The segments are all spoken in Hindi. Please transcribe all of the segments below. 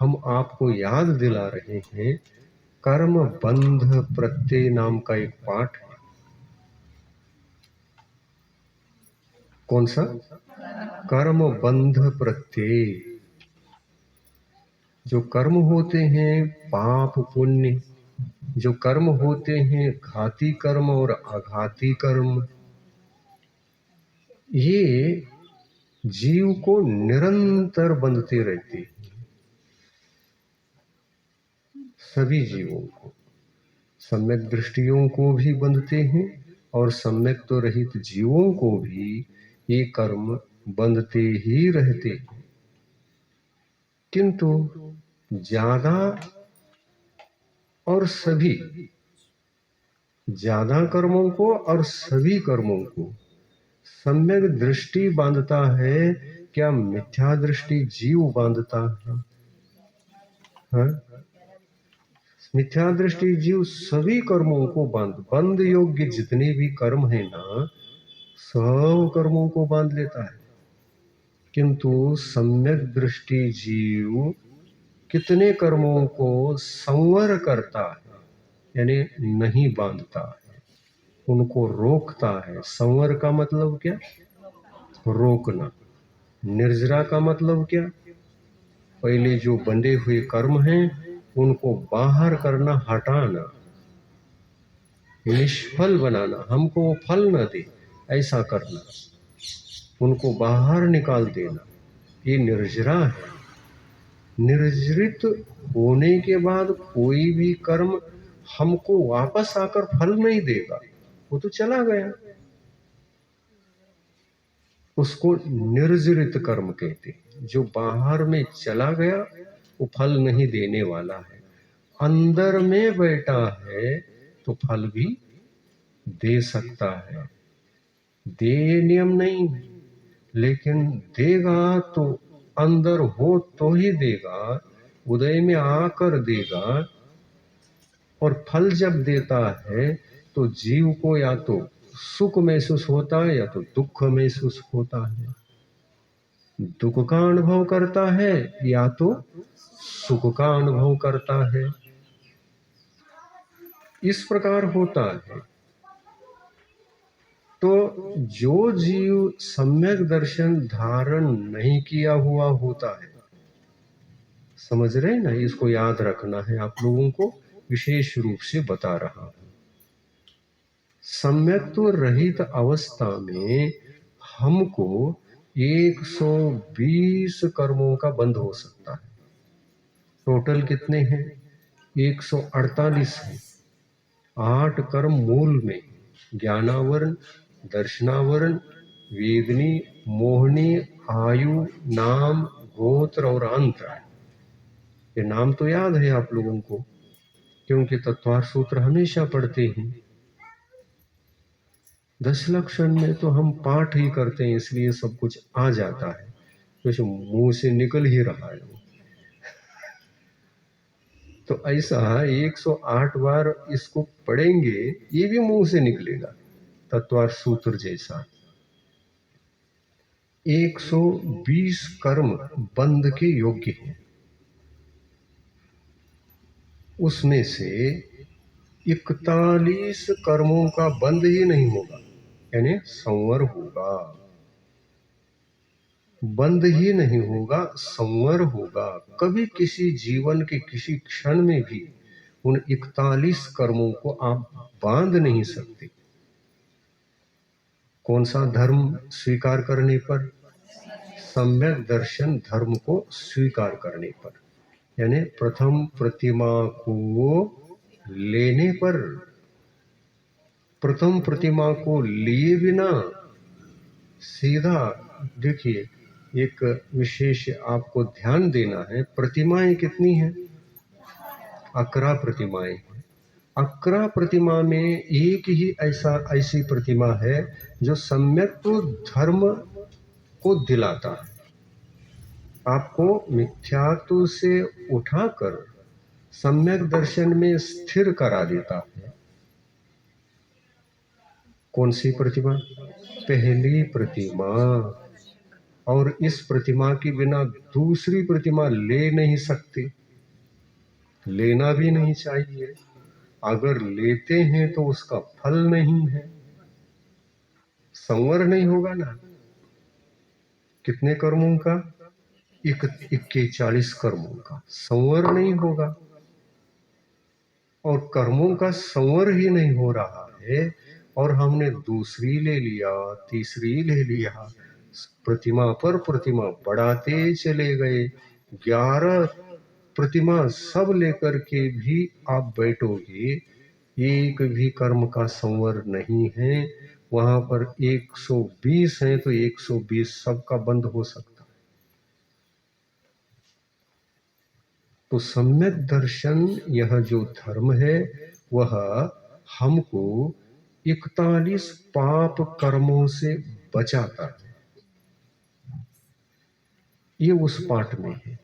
हम आपको याद दिला रहे हैं, कर्म बंध प्रत्यय नाम का एक पाठ है। कौन सा? कर्म बंध प्रत्यय। जो कर्म होते हैं पाप पुण्य, जो कर्म होते हैं घाती कर्म और आघाती कर्म, ये जीव को निरंतर बंधते रहते हैं। सभी जीवों को, सम्यक दृष्टियों को भी बंधते हैं और सम्यक तो रहित जीवों को भी ये कर्म बंधते ही रहते हैं। किंतु ज्यादा और सभी, ज्यादा कर्मों को और सभी कर्मों को सम्यक दृष्टि बांधता है, क्या मिथ्या दृष्टि जीव बांधता है? हाँ? मिथ्या दृष्टि जीव सभी कर्मों को बंध योग्य जितने भी कर्म है ना, सब कर्मों को बांध लेता है। किंतु सम्यक दृष्टि जीव कितने कर्मों को संवर करता है, यानी नहीं बांधता है, उनको रोकता है। संवर का मतलब क्या? रोकना। निर्जरा का मतलब क्या? पहले जो बंधे हुए कर्म हैं उनको बाहर करना, हटाना, निष्फल बनाना, हमको वो फल न दे ऐसा करना, उनको बाहर निकाल देना, ये निर्जरा है। निर्जरित होने के बाद कोई भी कर्म हमको वापस आकर फल नहीं देगा, वो तो चला गया। उसको निर्जरित कर्म कहते हैं। जो बाहर में चला गया वो फल नहीं देने वाला है। अंदर में बैठा है तो फल भी दे सकता है। दे नियम नहीं, लेकिन देगा तो अंदर हो तो ही देगा, उदय में आकर देगा। और फल जब देता है तो जीव को या तो सुख महसूस होता है या तो दुख महसूस होता है। दुख का अनुभव करता है या तो सुख का अनुभव करता है। इस प्रकार होता है। तो जो जीव सम्यक दर्शन धारण नहीं किया हुआ होता है, समझ रहे ना, इसको याद रखना है, आप लोगों को विशेष रूप से बता रहा हूं। सम्यक्त्व रहित अवस्था में हमको 120 कर्मों का बंध हो सकता है। टोटल कितने हैं? 148 है। 8 कर्म मूल में, ज्ञानावरण, दर्शनावरण, वेदनी, मोहनी, आयु, नाम, गोत्र और अंतर। ये नाम तो याद है आप लोगों को, क्योंकि तत्वार सूत्र हमेशा पढ़ते हैं। 10 लक्षण में तो हम पाठ ही करते हैं, इसलिए सब कुछ आ जाता है, कुछ मुंह से निकल ही रहा है। तो ऐसा 108 बार इसको पढ़ेंगे, ये भी मुंह से निकलेगा तत्वार सूत्र जैसा। 120 कर्म बंध के योग्य हैं। उसमें से 41 कर्मों का बंध ही नहीं होगा, यानी संवर होगा। बंध ही नहीं होगा, संवर होगा। कभी किसी जीवन के किसी क्षण में भी उन 41 कर्मों को आप बांध नहीं सकते। कौन सा धर्म स्वीकार करने पर? सम्यक दर्शन धर्म को स्वीकार करने पर, यानी प्रथम प्रतिमा को लेने पर। प्रथम प्रतिमा को लिए बिना सीधा, देखिए एक विशेष आपको ध्यान देना है। प्रतिमाएं कितनी हैं? 11 प्रतिमाएं हैं। 11 प्रतिमा में एक ही ऐसी प्रतिमा है जो सम्यक धर्म को दिलाता है, आपको मिथ्यात्व से उठाकर सम्यक दर्शन में स्थिर करा देता है। कौन सी प्रतिमा? पहली प्रतिमा। और इस प्रतिमा के बिना दूसरी प्रतिमा ले नहीं सकते, लेना भी नहीं चाहिए। अगर लेते हैं तो उसका फल नहीं है, संवर नहीं होगा ना। कितने कर्मों का? 41 कर्मों का संवर नहीं होगा। और कर्मों का संवर ही नहीं हो रहा है और हमने दूसरी ले लिया, तीसरी ले लिया, प्रतिमा पर प्रतिमा बढ़ाते चले गए। 11 प्रतिमा सब लेकर के भी आप बैठोगे, एक भी कर्म का संवर नहीं है। वहां पर 120 है तो 120 सबका बंद हो सकता। तो सम्यक दर्शन, यह जो धर्म है वह हमको 41 पाप कर्मों से बचाता है। ये उस पाठ में है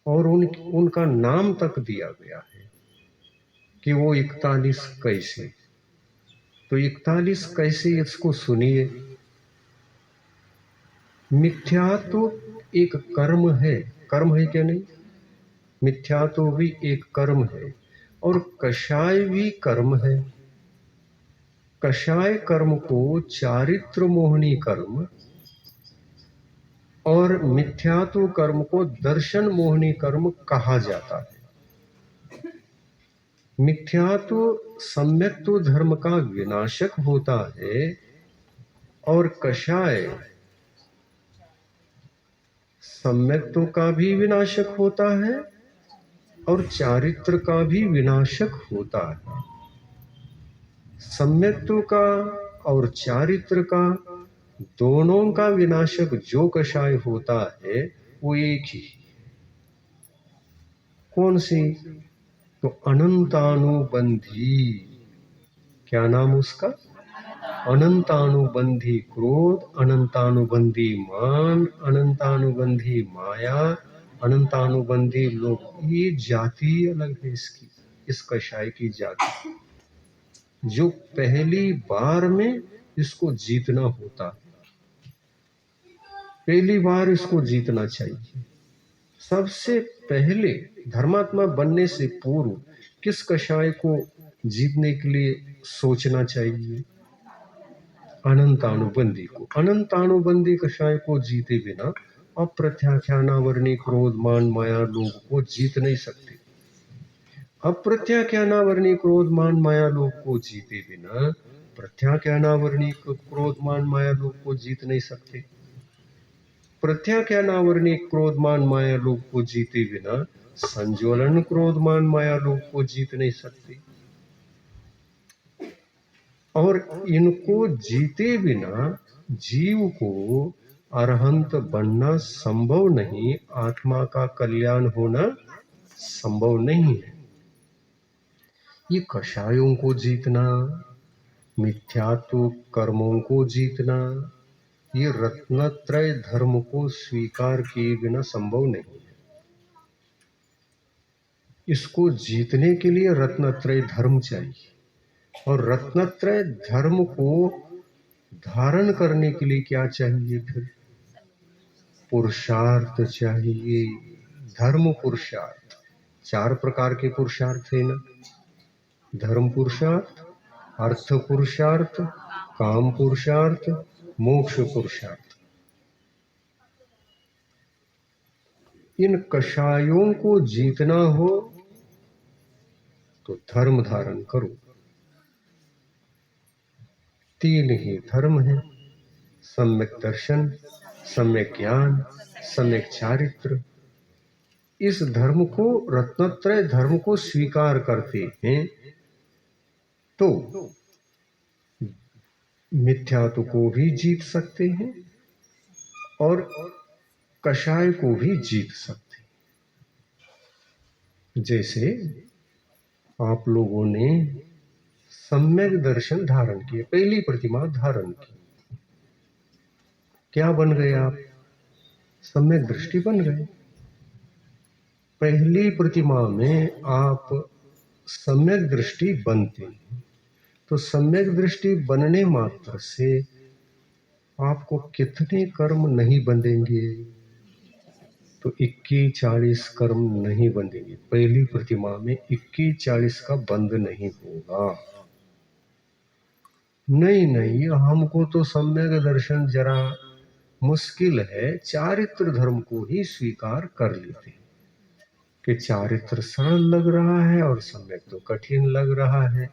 और उनका नाम तक दिया गया है कि वो 41 कैसे। तो 41 कैसे, इसको सुनिए। मिथ्या तो एक कर्म है क्या नहीं? मिथ्या तो भी एक कर्म है और कषाय भी कर्म है। कषाय कर्म को चारित्र मोहनी कर्म और मिथ्यात्व कर्म को दर्शन मोहनी कर्म कहा जाता है। मिथ्यात्व सम्यक्त्व धर्म का विनाशक होता है और कषाय सम्यक्त्व का भी विनाशक होता है और चारित्र का भी विनाशक होता है। सम्यक्त्व का और चारित्र का दोनों का विनाशक जो कषाय होता है वो एक ही। कौन सी? तो अनंतानुबंधी। क्या नाम उसका? अनंतानुबंधी क्रोध, अनंतानुबंधी मान, अनंतानुबंधी माया, अनंतानुबंधी लोभ। ये जाति अलग है इसकी, इस कषाय की जाति, जो पहली बार में इसको जीतना होता है। पहली बार इसको जीतना चाहिए। सबसे पहले धर्मात्मा बनने से पूर्व किस कषाय को जीतने के लिए सोचना चाहिए? अनंतानुबंधी को। अनंतानुबंधी कषाय को जीते बिना अप्रत्याख्यानावरणी क्रोध मान माया लोभ को जीत नहीं सकते। अप्रत्याख्यानावरणी क्रोध मान माया लोभ को जीते बिना प्रत्याख्यानावरणी क्रोध मान माया लोभ को जीत नहीं सकते। प्रत्याख्यानावरणी क्रोध मान माया लोभ को जीते बिना संज्वलन क्रोध मान माया लोभ को जीत नहीं सकते। और इनको जीते बिना जीव को अरहंत बनना संभव नहीं, आत्मा का कल्याण होना संभव नहीं है। ये कषायों को जीतना, मिथ्यात्व कर्मों को जीतना, ये रत्नत्रय धर्म को स्वीकार किए बिना संभव नहीं है। इसको जीतने के लिए रत्नत्रय धर्म चाहिए और रत्नत्रय धर्म को धारण करने के लिए क्या चाहिए? फिर पुरुषार्थ चाहिए। धर्म पुरुषार्थ, 4 प्रकार के पुरुषार्थ है ना। धर्म पुरुषार्थ, अर्थ पुरुषार्थ, काम पुरुषार्थ, मोक्ष पुरुषार्थ। इन कषायों को जीतना हो तो धर्म धारण करो। 3 ही धर्म है, सम्यक दर्शन, सम्यक ज्ञान, सम्यक चारित्र। इस धर्म को, रत्नत्रय धर्म को स्वीकार करते हैं तो मिथ्यात्व को भी जीत सकते हैं और कषाय को भी जीत सकते हैं। जैसे आप लोगों ने सम्यक दर्शन धारण किए, पहली प्रतिमा धारण की, क्या बन गए आप? सम्यक दृष्टि बन गए। पहली प्रतिमा में आप सम्यक दृष्टि बनते हैं तो सम्यक दृष्टि बनने मात्र से आपको कितने कर्म नहीं बंधेंगे? तो 21-40 कर्म नहीं बंधेंगे। पहली प्रतिमा में 21-40 का बंध नहीं होगा। नहीं नहीं, हमको तो सम्यक दर्शन जरा मुश्किल है, चारित्र धर्म को ही स्वीकार कर लेते हैं कि चारित्र सरल लग रहा है और सम्यक तो कठिन लग रहा है।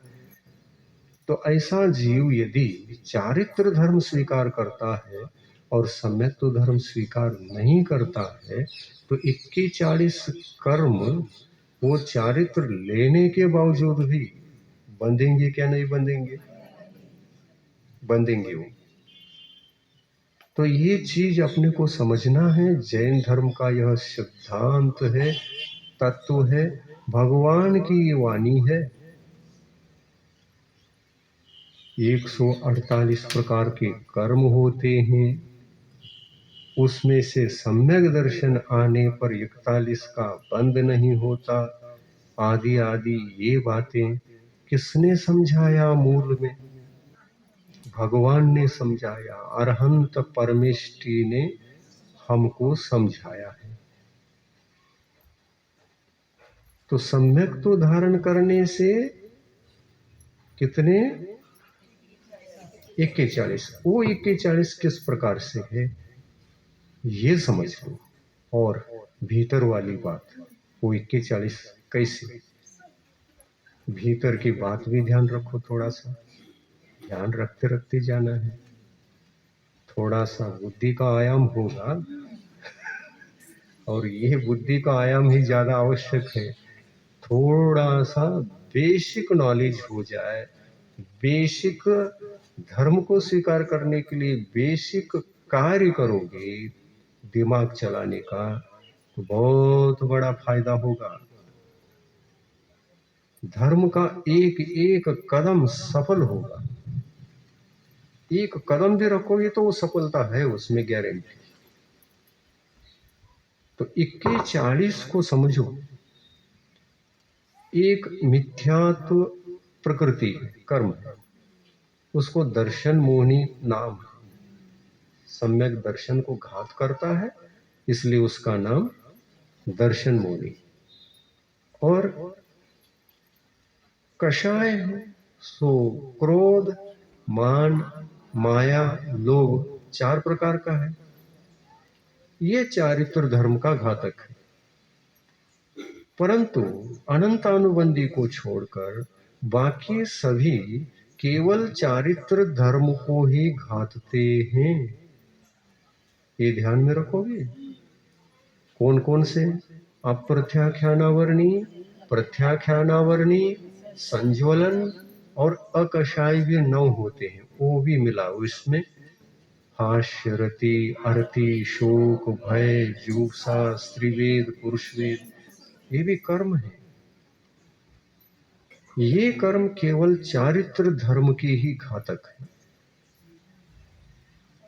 तो ऐसा जीव यदि चारित्र धर्म स्वीकार करता है और सम्यक तो धर्म स्वीकार नहीं करता है, तो 21-40 कर्म वो चारित्र लेने के बावजूद भी बंधेंगे क्या नहीं बंधेंगे? बंधेंगे वो। तो ये चीज अपने को समझना है। जैन धर्म का यह सिद्धांत है, तत्व है, भगवान की ये वाणी है। 148 प्रकार के कर्म होते हैं, उसमें से सम्यक दर्शन आने पर 41 का बंद नहीं होता। आदि आदि ये बातें किसने समझाया? मूल में भगवान ने समझाया, अरहंत परमेष्टि ने हमको समझाया है। तो सम्यक तो धारण करने से कितने? 41। वो 41 किस प्रकार से है ये समझ लो। और भीतर वाली बात, वो 41 कैसे? भीतर की बात भी ध्यान रखो, थोड़ा सा ध्यान रखते रखते जाना है। थोड़ा सा बुद्धि का आयाम होगा, और ये बुद्धि का आयाम ही ज्यादा आवश्यक है। थोड़ा सा बेसिक नॉलेज हो जाए, बेसिक धर्म को स्वीकार करने के लिए बेसिक कार्य करोगे दिमाग चलाने का, तो बहुत बड़ा फायदा होगा। धर्म का एक एक कदम सफल होगा। एक कदम भी रखोगे तो वो सफलता है, उसमें गारंटी। तो 21-40 को समझो। एक मिथ्यात्व प्रकृति कर्म है, उसको दर्शन मोहिनी नाम है। सम्यक दर्शन को घात करता है, इसलिए उसका नाम दर्शन मोहिनी। और कषाय है सो क्रोध, मान, माया, लोभ 4 प्रकार का है। ये चारित्र धर्म का घातक है। परंतु अनंतानुबंधी को छोड़कर बाकी सभी केवल चारित्र धर्म को ही घातते हैं। ये ध्यान में रखोगे। कौन कौन से? अप्रत्याख्यानावर्णी, प्रत्याख्यानावर्णी, संज्वलन और अकषाय भी 9 होते हैं, वो भी मिलाओ इसमें। हास्य, रति, अरति, शोक, भय, जुगुप्सा, स्त्रीवेद, पुरुषवेद, ये भी कर्म है। ये कर्म केवल चारित्र धर्म के ही घातक है।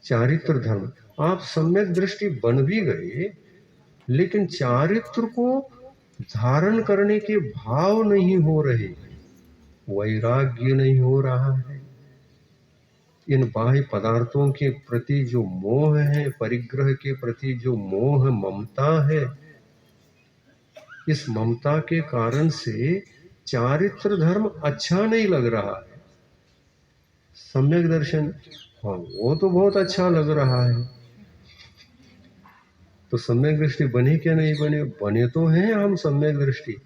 चारित्र धर्म, आप सम्यक दृष्टि बन भी गए, लेकिन चारित्र को धारण करने के भाव नहीं हो रहे, वैराग्य नहीं हो रहा है। इन बाह्य पदार्थों के प्रति जो मोह है, परिग्रह के प्रति जो मोह ममता है, इस ममता के कारण से चारित्र धर्म अच्छा नहीं लग रहा है। सम्यक दर्शन, हाँ वो तो बहुत अच्छा लग रहा है। तो सम्यक दृष्टि बने क्या नहीं बने? बने तो हैं हम सम्यक दृष्टि,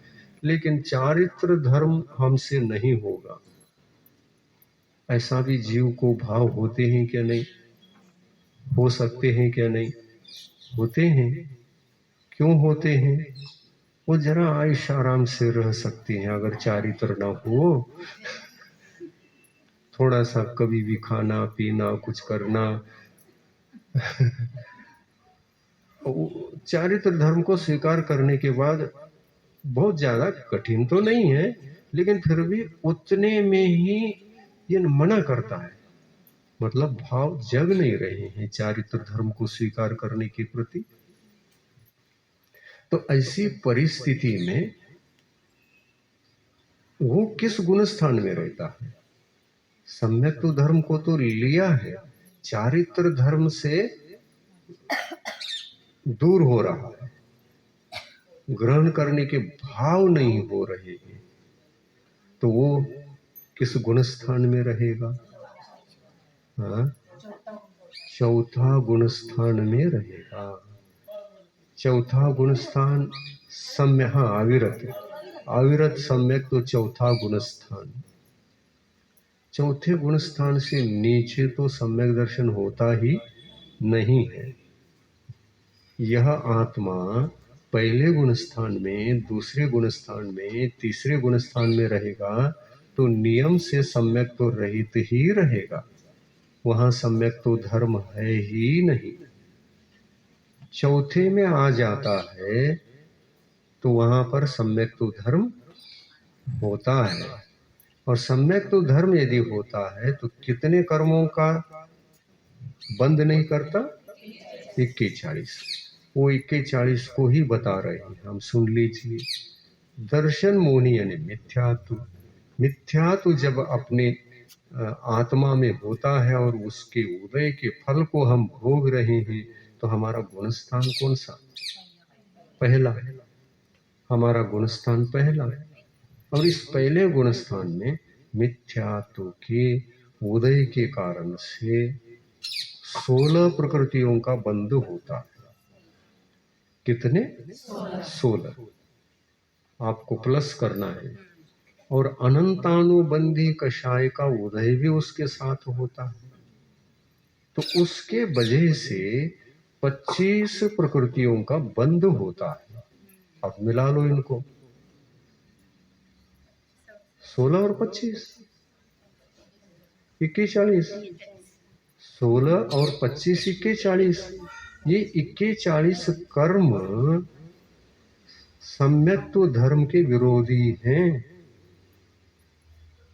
लेकिन चारित्र धर्म हमसे नहीं होगा। ऐसा भी जीव को भाव होते हैं क्या नहीं? हो सकते हैं क्या नहीं? होते हैं। क्यों होते हैं? वो जरा आयुष आराम से रह सकते हैं अगर चारित्र ना हो। थोड़ा सा कभी भी खाना पीना कुछ करना चारित्र धर्म को स्वीकार करने के बाद बहुत ज्यादा कठिन तो नहीं है, लेकिन फिर भी उतने में ही ये मना करता है। मतलब भाव जग नहीं रहे हैं चारित्र धर्म को स्वीकार करने के प्रति। तो ऐसी परिस्थिति में वो किस गुण स्थान में रहता है? सम्यक तो धर्म को तो लिया है, चारित्र धर्म से दूर हो रहा है, ग्रहण करने के भाव नहीं हो रहे हैं, तो वो किस गुण स्थान में रहेगा? हाँ, चौथा गुण स्थान में रहेगा। चौथा गुण स्थान सम्य, हाँ, अविरत, अविरत सम्यक तो चौथा गुण स्थान। चौथे गुण स्थान से नीचे तो सम्यक दर्शन होता ही नहीं है। यह आत्मा पहले गुण स्थान में, दूसरे गुण स्थान में, तीसरे गुण स्थान में रहेगा तो नियम से सम्यक तो रहित ही रहेगा, वहां सम्यक तो धर्म है ही नहीं। चौथे में आ जाता है तो वहां पर सम्यक तो धर्म होता है, और सम्यक तो धर्म यदि होता है तो कितने कर्मों का बंद नहीं करता? 41। वो 41 को ही बता रहे हैं, हम सुन लीजिए। दर्शन मोहनी यानी मिथ्यात्व। मिथ्यात्व जब अपने आत्मा में होता है और उसके उदय के फल को हम भोग रहे हैं, तो हमारा गुण स्थान कौन सा? पहला है। हमारा गुण स्थान पहला है, और इस पहले गुण स्थान में मिथ्यात्व के उदय के कारण से 16 प्रकृतियों का बंध होता है। कितने? 16। आपको प्लस करना है। और अनंतानुबंधी कषाय का उदय भी उसके साथ होता है, तो उसके वजह से 25 प्रकृतियों का बंध होता है। अब मिला लो इनको, 16 और 25, 41। 16 और 25 41। ये 41 कर्म सम्यक्त्व धर्म के विरोधी हैं।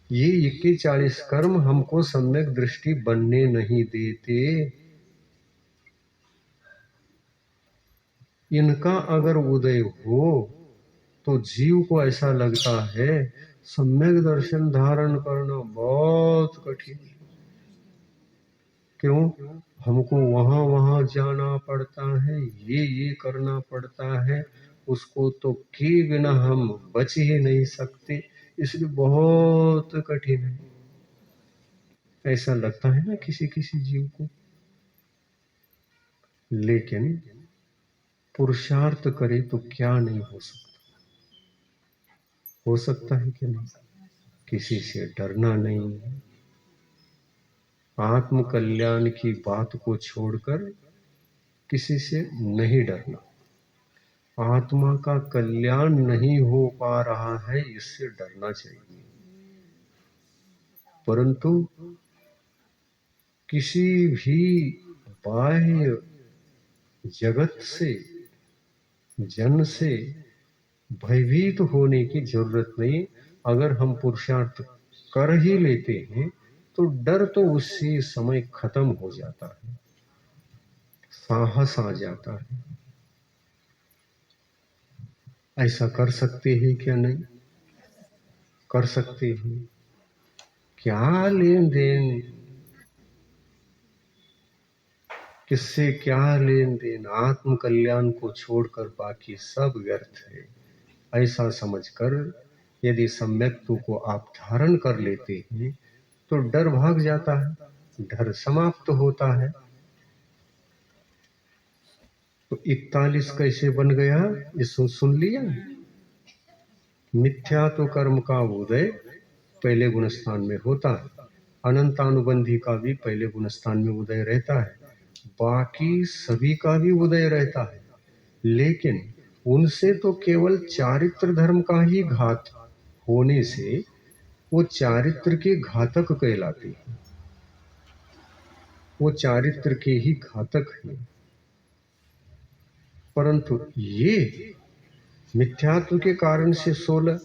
ये 41 कर्म हमको सम्यक दृष्टि बनने नहीं देते। इनका अगर उदय हो तो जीव को ऐसा लगता है सम्यक दर्शन धारण करना बहुत कठिन है। क्यों? हमको वहां वहां जाना पड़ता है, ये करना पड़ता है, उसको तो किए बिना हम बच ही नहीं सकते, इसलिए बहुत कठिन है। ऐसा लगता है ना किसी किसी जीव को। लेकिन पुरुषार्थ करे तो क्या नहीं हो सकता? हो सकता है कि नहीं? किसी से डरना नहीं है, आत्म कल्याण की बात को छोड़कर किसी से नहीं डरना। आत्मा का कल्याण नहीं हो पा रहा है, इससे डरना चाहिए। परंतु किसी भी बाह्य जगत से, जन से भयभीत होने की जरूरत नहीं। अगर हम पुरुषार्थ कर ही लेते हैं तो डर तो उसी समय खत्म हो जाता है, साहस आ जाता है। ऐसा कर सकते हैं क्या? नहीं कर सकते हैं। क्या लेन देन, किससे क्या लेन देन? आत्म कल्याण को छोड़कर बाकी सब व्यर्थ है। ऐसा समझकर यदि सम्यक्त्व को आप धारण कर लेते हैं तो डर भाग जाता है, डर समाप्त होता है। तो 41 कैसे बन गया? ये सुन लिया। मिथ्या तो कर्म का उदय पहले गुण स्थान में होता है, अनंतानुबंधी का भी पहले गुण स्थान में उदय रहता है, बाकी सभी का भी उदय रहता है, लेकिन उनसे तो केवल चारित्र धर्म का ही घात होने से वो चारित्र के घातक कहलाते हैं। वो चारित्र के ही घातक हैं। परंतु ये मिथ्यात्व के कारण से 16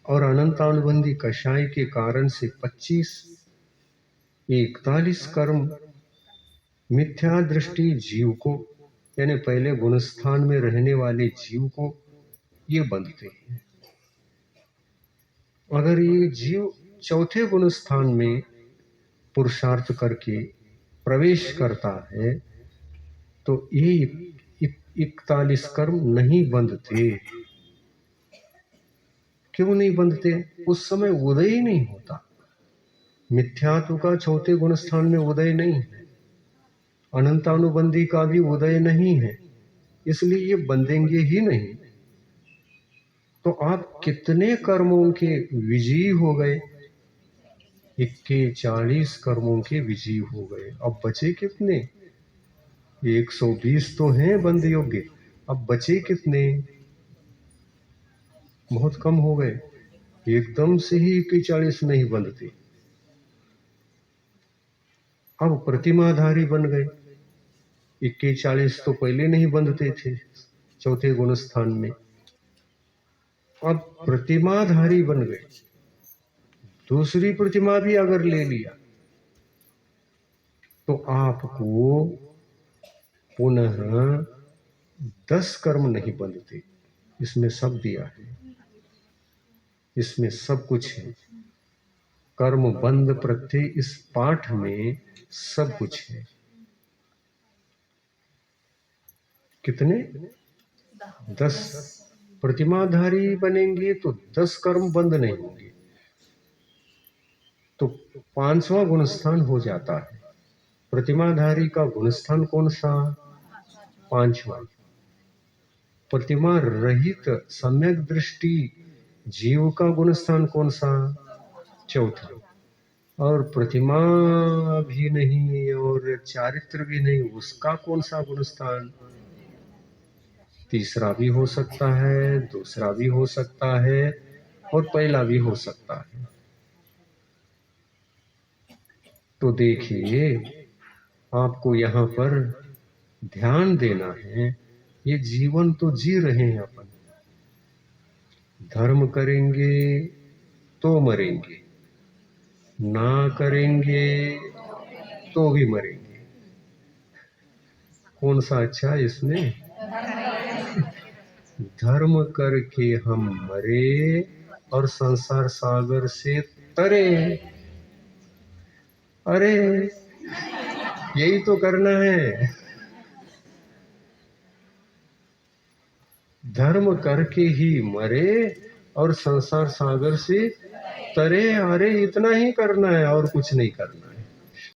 और अनंतानुबंधी कषाय के कारण से 25, 41 कर्म मिथ्या दृष्टि जीव को, यानी पहले गुणस्थान में रहने वाले जीव को ये बंधते हैं। अगर ये जीव चौथे गुण स्थान में पुरुषार्थ करके प्रवेश करता है तो ये 41 कर्म नहीं बंधते। क्यों नहीं बंधते? उस समय उदय ही नहीं होता। मिथ्यात्व का चौथे गुण स्थान में उदय नहीं है, अनंतानुबंधी का भी उदय नहीं है, इसलिए ये बंधेंगे ही नहीं। तो आप कितने कर्मों के विजयी हो गए? 41 कर्मों के विजयी हो गए। अब बचे कितने? 120 तो हैं बंध योग्य, अब बचे कितने? बहुत कम हो गए। एकदम से ही 41 नहीं बंधते। अब प्रतिमाधारी बन गए। 41 तो पहले नहीं बंधते थे चौथे गुण स्थान में, अब प्रतिमाधारी बन गए। दूसरी प्रतिमा भी अगर ले लिया तो आपको पुनः 10 कर्म नहीं बंधते। इसमें सब दिया है, इसमें सब कुछ है। कर्म बंध प्रत्यय इस पाठ में सब कुछ है। कितने? 10। प्रतिमाधारी बनेंगे तो 10 कर्म बंद नहीं होंगे, तो 5वां गुणस्थान हो जाता है। प्रतिमाधारी का गुणस्थान कौन सा? 5वां। प्रतिमा रहित सम्यक दृष्टि जीव का गुणस्थान कौन सा? 4था। और प्रतिमा भी नहीं और चारित्र भी नहीं, उसका कौन सा गुणस्थान? 3रा भी हो सकता है, 2रा भी हो सकता है और पहला भी हो सकता है। तो देखिए, आपको यहाँ पर ध्यान देना है, ये जीवन तो जी रहे हैं अपन। धर्म करेंगे तो मरेंगे, ना करेंगे तो भी मरेंगे। कौन सा अच्छा है इसमें? धर्म करके हम मरे और संसार सागर से तरे। अरे यही तो करना है। धर्म करके ही मरे और संसार सागर से तरे। अरे इतना ही करना है और कुछ नहीं करना है।